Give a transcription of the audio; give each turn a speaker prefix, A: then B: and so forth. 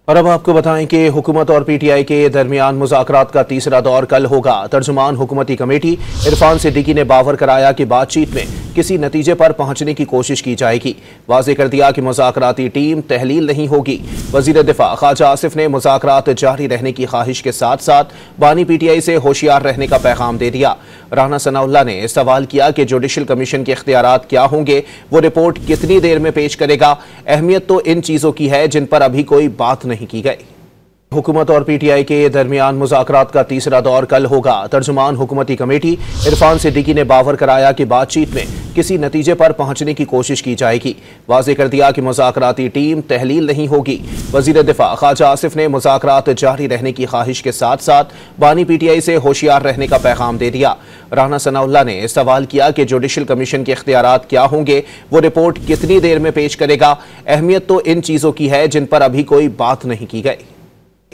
A: और अब आपको बताएं कि हुकूमत और पीटीआई के दरमियान मुज़ाकरात का तीसरा दौर कल होगा। तर्जुमान हुकूमती कमेटी इरफान सिद्दीकी ने बावर कराया कि बातचीत में किसी नतीजे पर पहुंचने की कोशिश की जाएगी। वाज़ेह कर दिया कि मुज़ाकराती टीम तहलील नहीं होगी। वज़ीर दिफा ख्वाजा आसिफ ने मुज़ाकरात जारी रहने की ख्वाहिश के साथ साथ बानी पीटीआई से होशियार रहने का पैगाम दे दिया। राना सनाउल्लाह ने सवाल किया कि जुडिशल कमीशन के इख्तियारात क्या होंगे, वो रिपोर्ट कितनी देर में पेश करेगा। अहमियत तो इन चीज़ों की है जिन पर अभी कोई बात नहीं की गई। हुकूमत और पीटीआई के दरमियान मुज़ाकरात का तीसरा दौर कल होगा। तर्जुमान हुकूमती कमेटी इरफान सिद्दीकी ने बावर कराया कि बातचीत में किसी नतीजे पर पहुंचने की कोशिश की जाएगी। वाज़ेह कर दिया कि मुज़ाकराती टीम तहलील नहीं होगी। वज़ीर दिफा ख्वाजा आसिफ ने मुज़ाकरात जारी रहने की ख्वाहिश के साथ साथ बानी पीटीआई से होशियार रहने का पैगाम दे दिया। राना सनाउल्लाह ने सवाल किया कि जुडिशल कमीशन के इख्तियारात क्या होंगे, वो रिपोर्ट कितनी देर में पेश करेगा। अहमियत तो इन चीज़ों की है जिन पर अभी कोई बात नहीं की गई।